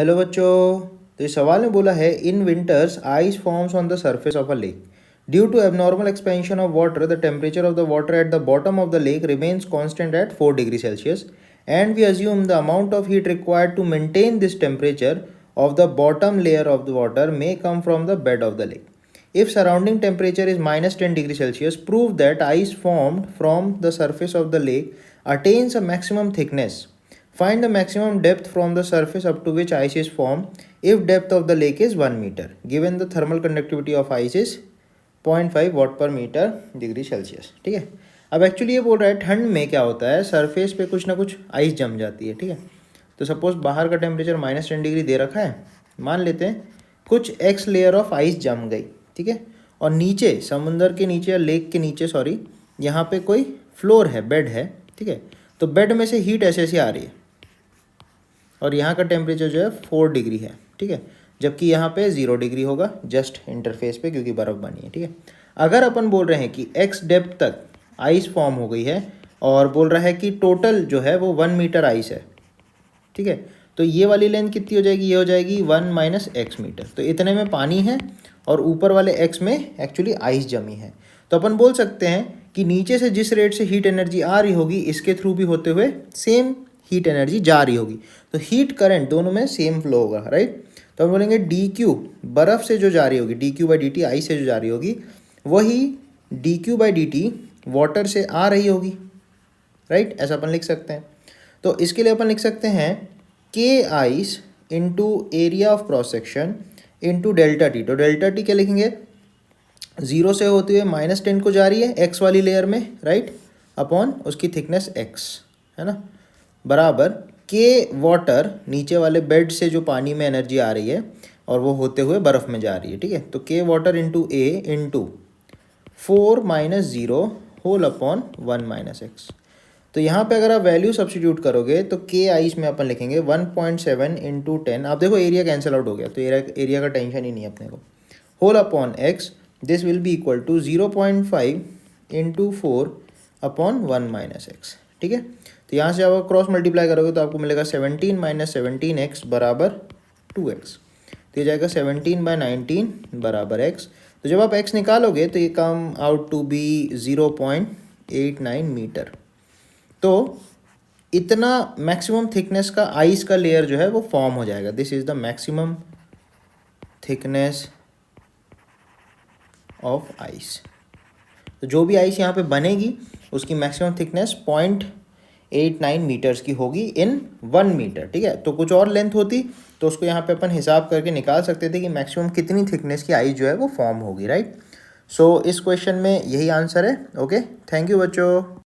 Hello बच्चों। तो इस सवाल में बोला है in winters ice forms on the surface of a lake due to abnormal expansion of water the temperature of the water at the bottom of the lake remains constant at 4 degree Celsius and we assume the amount of heat required to maintain this temperature of the bottom layer of the water may come from the bed of the lake. If surrounding temperature is minus 10 degree Celsius, prove that ice formed from the surface of the lake attains a maximum thickness. Find the maximum depth from the surface up to which ice is formed if depth of the lake is 1 meter. Given the thermal conductivity of ice is 0.5 watt per meter degree Celsius. ठीक है, अब actually ये बोल रहा है ठंड में क्या होता है, सरफेस पे कुछ ना कुछ आइस जम जाती है। ठीक है, तो सपोज बाहर का टेम्परेचर -10 डिग्री दे रखा है, मान लेते हैं कुछ एक्स लेयर ऑफ आइस जम गई। ठीक है, और नीचे समुंदर के नीचे या लेक के नीचे सॉरी यहाँ पे कोई फ्लोर है, बेड है। ठीक है, तो बेड में से हीट ऐसे ऐसे आ रही है और यहाँ का टेम्परेचर जो है 4 डिग्री है। ठीक है, जबकि यहाँ पे 0 डिग्री होगा जस्ट इंटरफेस पे क्योंकि बर्फ़ बनी है। ठीक है, अगर अपन बोल रहे हैं कि एक्स डेप्थ तक आइस फॉर्म हो गई है और बोल रहा है कि टोटल जो है वो 1 मीटर आइस है। ठीक है, तो ये वाली लेंथ कितनी हो जाएगी, ये हो जाएगी 1 माइनस एक्स मीटर। तो इतने में पानी है और ऊपर वाले एक्स में एक्चुअली आइस जमी है। तो अपन बोल सकते हैं कि नीचे से जिस रेट से हीट एनर्जी आ रही होगी इसके थ्रू भी होते हुए सेम हीट एनर्जी जा रही होगी, तो हीट करंट दोनों में सेम फ्लो होगा। राइट, तो हम बोलेंगे डी क्यू बर्फ़ से जो जा रही होगी, D Q by D T ice से जो जा रही होगी, वही D Q by D T water से आ रही होगी। राइट, ऐसा अपन लिख सकते हैं। तो इसके लिए अपन लिख सकते हैं के ice into area of cross section into delta T. तो डेल्टा टी क्या लिखेंगे, 0 से होते हुए -10 को जा रही है एक्स वाली लेयर में, राइट, अपॉन उसकी थिकनेस एक्स है ना, बराबर के वाटर नीचे वाले बेड से जो पानी में एनर्जी आ रही है और वो होते हुए बर्फ़ में जा रही है। ठीक है, तो के water into a into 4 minus 0 whole upon 1 minus x. तो यहाँ पे अगर आप वैल्यू सब्स्टिट्यूट करोगे तो के आइस में अपन लिखेंगे 1.7 इंटू 10। आप देखो एरिया कैंसिल आउट हो गया, तो एरिया का टेंशन ही नहीं है अपने को। Whole upon X, this will be equal to 0.5 into 4 upon 1 minus X. ठीक है, तो यहाँ से आप क्रॉस मल्टीप्लाई करोगे तो आपको मिलेगा 17 माइनस 17x बराबर 2x। तो ये जाएगा 17 बाई 19 बराबर x। तो जब आप x निकालोगे तो ये come out to be 0.89 metre. तो इतना मैक्सिमम थिकनेस का आइस का लेयर जो है वो फॉर्म हो जाएगा। This is the maximum thickness of ice. तो जो भी आइस यहाँ पे बनेगी उसकी मैक्सिमम थिकनेस 0.89 मीटर्स की होगी इन 1 मीटर। ठीक है, तो कुछ और लेंथ होती तो उसको यहाँ पे अपन हिसाब करके निकाल सकते थे कि मैक्सिमम कितनी थिकनेस की आइस जो है वो फॉर्म होगी। राइट, सो इस क्वेश्चन में यही आंसर है। ओके, थैंक यू बच्चों।